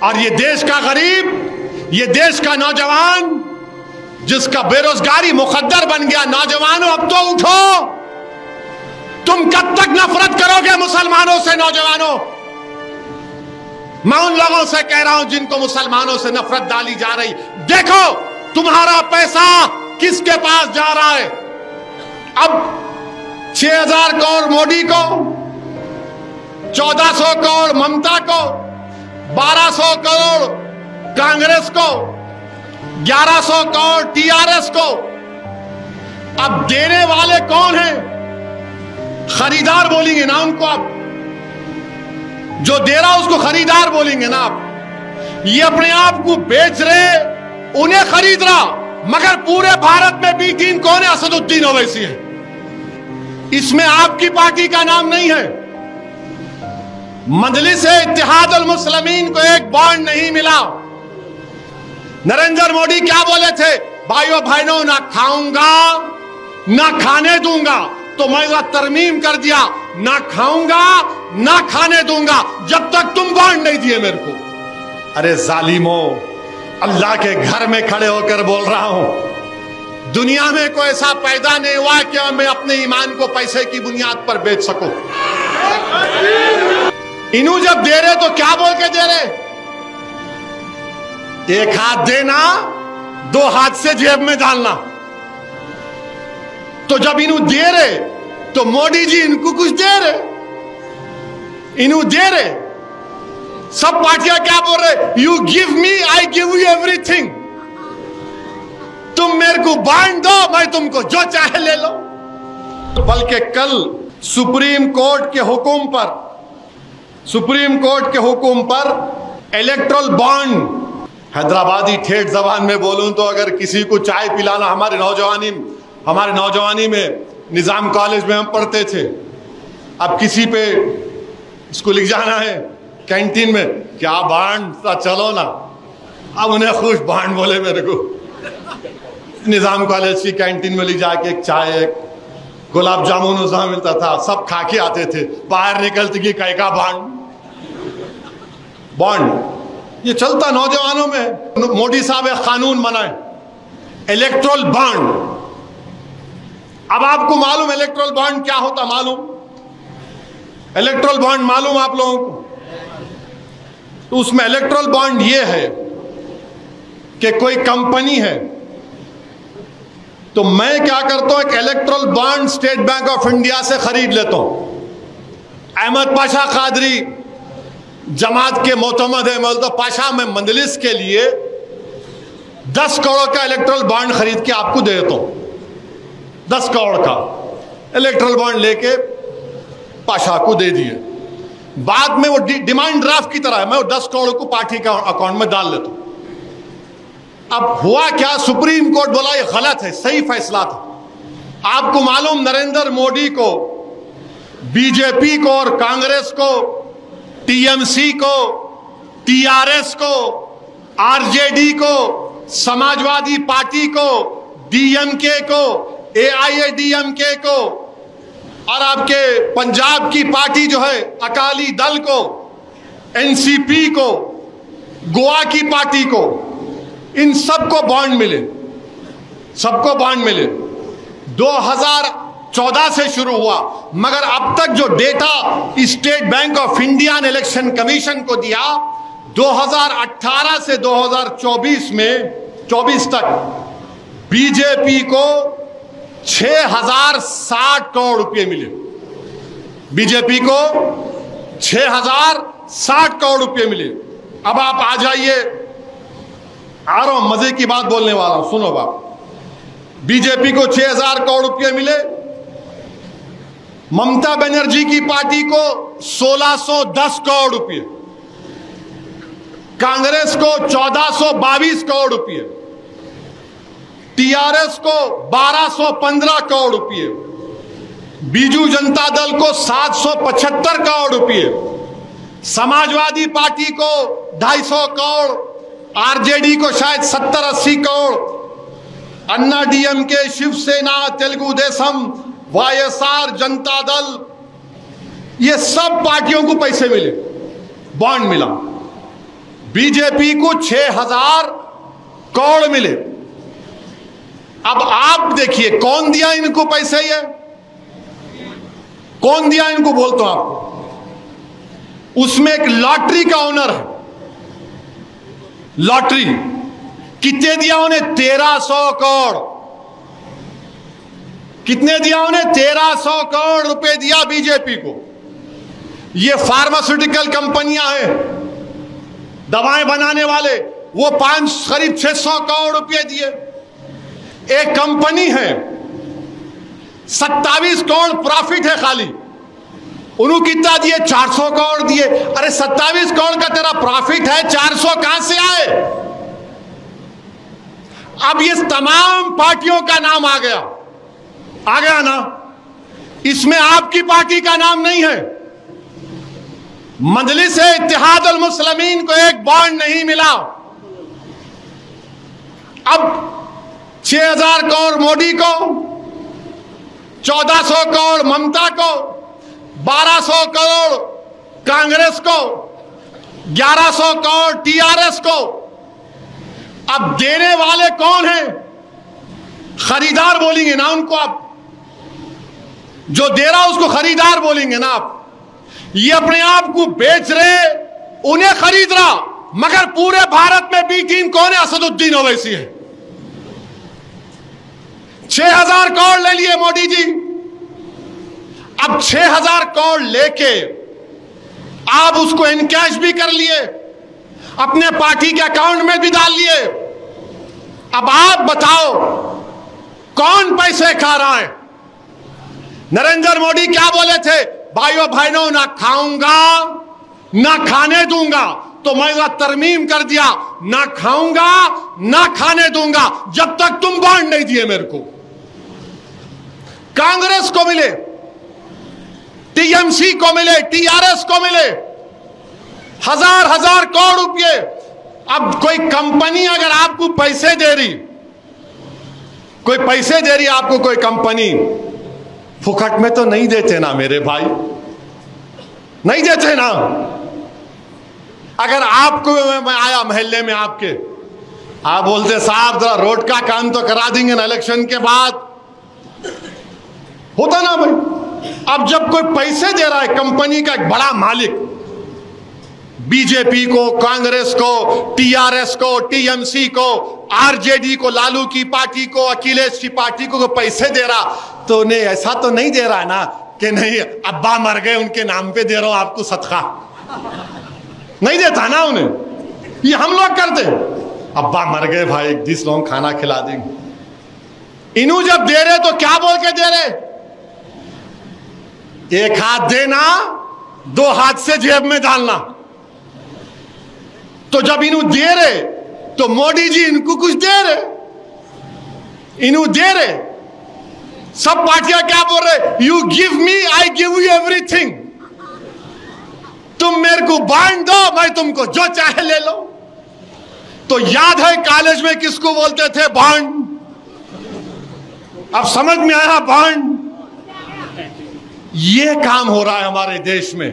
और ये देश का गरीब, ये देश का नौजवान जिसका बेरोजगारी मुकद्दर बन गया, नौजवानों अब तो उठो। तुम कब तक नफरत करोगे मुसलमानों से? नौजवानों, मैं उन लोगों से कह रहा हूं जिनको मुसलमानों से नफरत डाली जा रही, देखो तुम्हारा पैसा किसके पास जा रहा है। अब 6000 करोड़ मोदी को, 1400 करोड़ ममता को, 1200 करोड़ कांग्रेस को, 1100 करोड़ टीआरएस को। अब देने वाले कौन हैं? खरीदार बोलेंगे ना उनको। आप जो दे रहा उसको खरीदार बोलेंगे ना आप। ये अपने आप को बेच रहे, उन्हें खरीद रहा, मगर पूरे भारत में बी टीम कौन है? असदुद्दीन ओवैसी है। इसमें आपकी पार्टी का नाम नहीं है। मजलिस-ए-इत्तेहादुल मुस्लिमीन को एक बॉन्ड नहीं मिला। नरेंद्र मोदी क्या बोले थे? भाइयों बहनों, ना खाऊंगा ना खाने दूंगा। तो मैं तरमीम कर दिया, ना खाऊंगा ना खाने दूंगा जब तक तुम बॉन्ड नहीं दिए मेरे को। अरे जालिमो, अल्लाह के घर में खड़े होकर बोल रहा हूं, दुनिया में कोई ऐसा पैदा नहीं हुआ कि मैं अपने ईमान को पैसे की बुनियाद पर बेच सकूं। इन्हों जब दे रहे तो क्या बोल के दे रहे? एक हाथ देना, 2 हाथ से जेब में डालना। तो जब इन्हों दे रहे तो मोदी जी इनको कुछ दे रहे, इन्हों दे रहे। सब पार्टियां क्या बोल रहे? You give me, I give you everything. तुम मेरे को बांट दो, मैं तुमको जो चाहे ले लो। बल्कि कल सुप्रीम कोर्ट के हुक्म पर इलेक्ट्रल बॉन्ड, हैदराबादी ठेठ जबान में बोलूं तो अगर किसी को चाय पिलाना, हमारे नौजवानी में निजाम कॉलेज में हम पढ़ते थे, अब किसी पे इसको लिख जाना है कैंटीन में, क्या बांट चलो ना। अब उन्हें खुश बांट बोले मेरे को। निजाम कॉलेज की कैंटीन में ले जाके एक चाय, एक गुलाब जामुन उसमें मिलता था, सब खा के आते थे। बाहर निकलते कि कैका बॉन्ड ये चलता नौजवानों में। मोदी साहब एक कानून बनाए, इलेक्ट्रल बॉन्ड। अब आपको मालूम इलेक्ट्रल बॉन्ड क्या होता? मालूम इलेक्ट्रल बॉन्ड मालूम आप लोगों को? तो उसमें इलेक्ट्रल बॉन्ड ये है कि कोई कंपनी है, तो मैं क्या करता हूं, एक erectile bond state bank of India से खरीद लेता हूं। अहमद पाशा कादरी जमात के मोतमद है, मैं तो पाशा में मंजलिस के लिए 10 करोड़ का इलेक्ट्रल बॉन्ड खरीद के आपको दे देता हूं। 10 करोड़ का इलेक्ट्रल बॉन्ड लेके पाशा को दे दिए। बाद में वो डिमांड ड्राफ्ट की तरह है, मैं वो 10 करोड़ को पार्टी के अकाउंट में डाल लेता हूं। अब हुआ क्या? सुप्रीम कोर्ट बोला ये गलत है, सही फैसला था। आपको मालूम, नरेंद्र मोदी को, बीजेपी को और कांग्रेस को, टीएमसी को, टीआरएस को, आरजेडी को, समाजवादी पार्टी को, डीएमके को, एआईएडीएमके को, और आपके पंजाब की पार्टी जो है अकाली दल को, एनसीपी को, गोवा की पार्टी को, इन सबको बॉन्ड मिले, सबको बॉन्ड मिले। 2014 से शुरू हुआ, मगर अब तक जो data state bank of India ने इलेक्शन कमीशन को दिया, 2018 से 2024 में 24 तक बीजेपी को 6060 करोड़ रुपए मिले। बीजेपी को 6060 करोड़ रुपए मिले। अब आप आ जाइए, आ रहा हूं, मजे की बात बोलने वाला हूं, सुनो बाप। बीजेपी को 6000 करोड़ रुपए मिले, ममता बनर्जी की पार्टी को 1610 करोड़ रुपए, कांग्रेस को 1422 करोड़ रुपए, टीआरएस को 1215 करोड़ रुपए, बीजू जनता दल को 775 करोड़ रुपए, समाजवादी पार्टी को 250 करोड़, आरजेडी को शायद 70-80 करोड़, अन्ना डीएमके, शिवसेना, तेलुगु देशम, वाईएसआर, जनता दल, ये सब पार्टियों को पैसे मिले, बॉन्ड मिला। बीजेपी को 6,000 करोड़ मिले। अब आप देखिए कौन दिया इनको पैसे, ये कौन दिया इनको बोलता हूं आपको। उसमें एक लॉटरी का ओनर है, लॉटरी कितने दिया उन्हें? 1300 करोड़। कितने दिया उन्हें? 1300 करोड़ रुपए दिया बीजेपी को। ये फार्मास्यूटिकल कंपनियां हैं, दवाएं बनाने वाले, वो करीब 600 करोड़ रुपए दिए। एक कंपनी है 27 करोड़ प्रॉफिट है खाली, उन्होंने कितना दिए? 400 करोड़ दिए। अरे 27 करोड़ का तेरा प्रॉफिट है, 400 कहां से आए? अब ये तमाम पार्टियों का नाम आ गया ना, इसमें आपकी पार्टी का नाम नहीं है। मजलिस इत्तेहाद अल मुस्लिमीन को एक बॉन्ड नहीं मिला। अब 6,000 करोड़ मोदी को, 1400 करोड़ ममता को, 1200 करोड़ कांग्रेस को, 1100 करोड़ टीआरएस को। अब देने वाले कौन हैं? खरीदार बोलेंगे ना उनको, आप जो दे रहा उसको खरीदार बोलेंगे ना आप। ये अपने आप को बेच रहे, उन्हें खरीद रहा, मगर पूरे भारत में बी टीम कौन है? असदुद्दीन ओवैसी है। 6,000 करोड़ ले लिए मोदी जी। अब 6,000 करोड़ लेके आप उसको इनकैश भी कर लिए, अपने पार्टी के अकाउंट में भी डाल लिए। अब आप बताओ कौन पैसे खा रहा है? नरेंद्र मोदी क्या बोले थे? भाइयों बहनों, ना खाऊंगा ना खाने दूंगा। तो मैं तरमीम कर दिया, ना खाऊंगा ना खाने दूंगा जब तक तुम बॉन्ड नहीं दिए मेरे को। कांग्रेस को मिले, टीएमसी को मिले, टीआरएस को मिले हजार करोड़ रुपए। अब कोई कंपनी अगर आपको पैसे दे रही, कोई पैसे दे रही आपको, कोई कंपनी फुकट में तो नहीं देते ना मेरे भाई, नहीं देते ना। अगर आपको मैं आया मोहल्ले में आपके, आप बोलते साहब जरा रोड का काम तो करा देंगे ना इलेक्शन के बाद, होता ना भाई। अब जब कोई पैसे दे रहा है, कंपनी का एक बड़ा मालिक, बीजेपी को, कांग्रेस को, टीआरएस को, टीएमसी को, आरजेडी को, लालू की पार्टी को, अखिलेश की पार्टी को पैसे दे रहा, तो उन्हें ऐसा तो नहीं दे रहा है ना कि नहीं अब्बा मर गए उनके नाम पे दे रहा हूं आपको सदका, नहीं देता ना उन्हें। ये हम लोग करते, अब्बा मर गए भाई 20 लोग खाना खिला देंगे। इन्हों जब दे रहे तो क्या बोल के दे रहे? एक हाथ देना, 2 हाथ से जेब में डालना। तो जब इन्हों दे रहे तो मोदी जी इनको कुछ दे रहे, इन्हों दे रहे। सब पार्टियां क्या बोल रहे? You give me, I give you everything. तुम मेरे को बॉन्ड दो, मैं तुमको जो चाहे ले लो। तो याद है कॉलेज में किसको बोलते थे? बॉन्ड। अब समझ में आया बॉन्ड। ये काम हो रहा है हमारे देश में।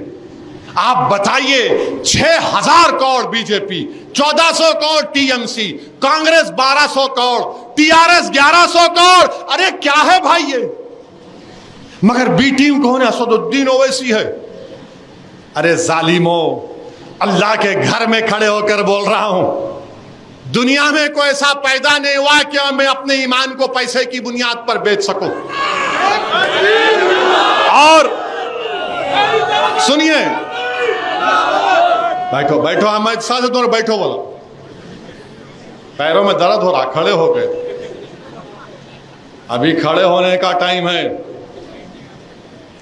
आप बताइए, 6,000 crore BJP, 1400 crore TMC, Congress 1200 crore, TRS 1100 crore. अरे क्या है भाई ये? मगर बी टीम कौन है? असदुद्दीन ओवैसी है। अरे जालिमो, अल्लाह के घर में खड़े होकर बोल रहा हूं, दुनिया में कोई ऐसा पैदा नहीं हुआ कि मैं अपने ईमान को पैसे की बुनियाद पर बेच सकूं। और सुनिए, बैठो बैठो, मैं साथ दोनों बैठो, बोला पैरों में दर्द हो रहा, खड़े हो गए। अभी खड़े होने का टाइम है,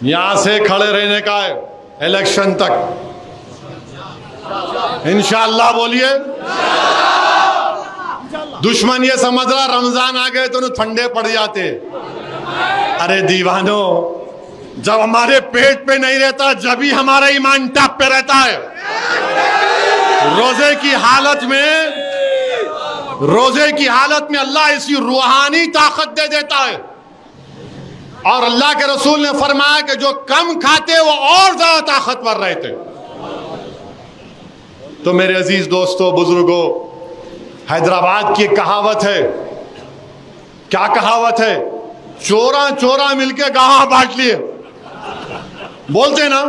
यहां से खड़े रहने का है इलेक्शन तक, इंशाअल्लाह। बोलिए, दुश्मन ये समझ रहा रमजान आ गए तो ठंडे पड़ जाते। अरे दीवानो, जब हमारे पेट पे नहीं रहता, जब ही हमारा ईमान टॉप पे रहता है। रोजे की हालत में अल्लाह ऐसी रूहानी ताकत दे देता है। और अल्लाह के रसूल ने फरमाया कि जो कम खाते वो और ज्यादा ताकतवर रहते। तो मेरे अजीज दोस्तों, बुजुर्गों, हैदराबाद की एक कहावत है। क्या कहावत है? चोरा चोरा मिलके गांव बांट लिए। बोलते ना,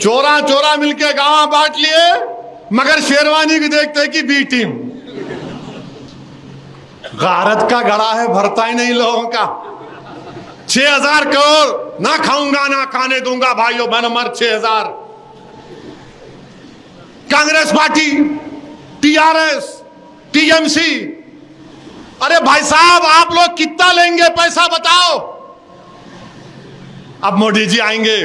चोरा चोरा मिलके गांव बांट लिए, मगर शेरवानी की देखते कि बी टीम। गारत का गड़ा है, भरता ही नहीं लोगों का। 6000 करोड़ ना खाऊंगा ना खाने दूंगा भाइयों, मन मर 6000। कांग्रेस पार्टी, टीआरएस, टीएमसी, अरे भाई साहब आप लोग कितना लेंगे पैसा बताओ। अब मोदी जी आएंगे,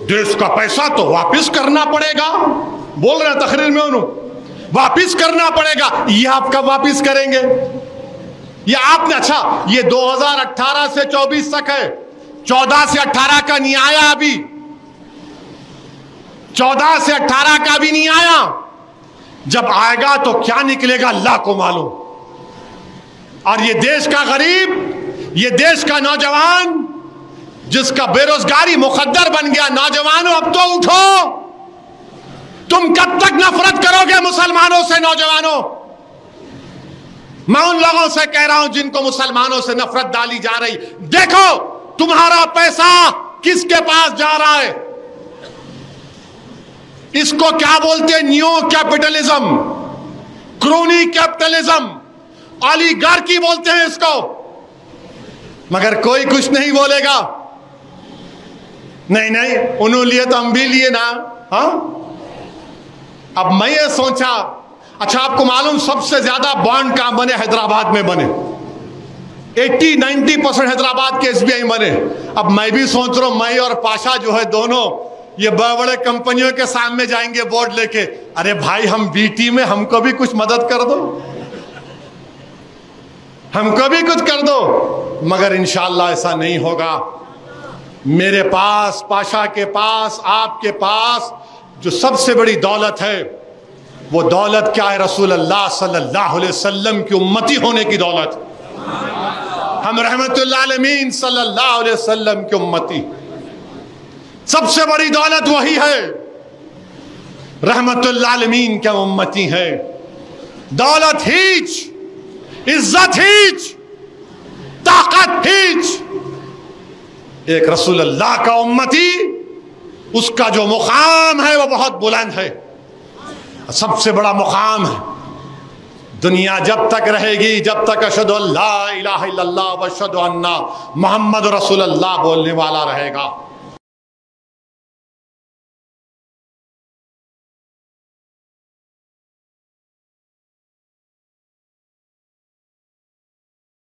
देश का पैसा तो वापस करना पड़ेगा, बोल रहे हैं तकरीर में उन्होंने, वापस करना पड़ेगा। ये आप कब वापस करेंगे? ये आपने, अच्छा ये 2018 से 24 तक है, 14 से 18 का नहीं आया अभी, 14 से 18 का भी नहीं आया। जब आएगा तो क्या निकलेगा अल्लाह को मालूम। और ये देश का गरीब, ये देश का नौजवान जिसका बेरोजगारी मुकद्दर बन गया, नौजवानों अब तो उठो। तुम कब तक नफरत करोगे मुसलमानों से? नौजवानों, मैं उन लोगों से कह रहा हूं जिनको मुसलमानों से नफरत डाली जा रही, देखो तुम्हारा पैसा किसके पास जा रहा है। इसको क्या बोलते हैं? New capitalism, crony capitalism, oligarchy बोलते हैं इसको। मगर कोई कुछ नहीं बोलेगा। नहीं नहीं, उन्होंने लिए तो हम भी लिए ना। हाँ, अब मैं ये सोचा, अच्छा आपको मालूम सबसे ज्यादा बॉन्ड कहां बने? हैदराबाद में बने। 80-90% हैदराबाद के एसबीआई बने। अब मैं भी सोच रहा हूं, मैं और पाशा जो है दोनों ये बड़े बड़े कंपनियों के सामने जाएंगे बोर्ड लेके, अरे भाई हम बीटी में, हमको भी कुछ मदद कर दो, हमको भी कुछ कर दो। मगर इंशाअल्लाह ऐसा नहीं होगा। मेरे पास, पाशा के पास, आपके पास जो सबसे बड़ी दौलत है, वो दौलत क्या है? रसूल अल्लाह सल्लल्लाहु अलैहि वसल्लम की उम्मती होने की दौलत। हम रहमतुल्लाह अलमीन सल्लल्लाहु अलैहि वसल्लम की उम्मती, सबसे बड़ी दौलत वही है, रहमतुल्लाह अलमीन के उम्मती है। दौलत हीच, इज्जत हीच, ताकत हीच, एक रसूल अल्लाह का उम्मती, उसका जो मुकाम है वो बहुत बुलंद है, सबसे बड़ा मुकाम है। दुनिया जब तक रहेगी, जब तक अशहदु अल्ला इलाहा इल्लल्लाह व अशहदु अन्ना मुहम्मद रसूलुल्लाह बोलने वाला रहेगा,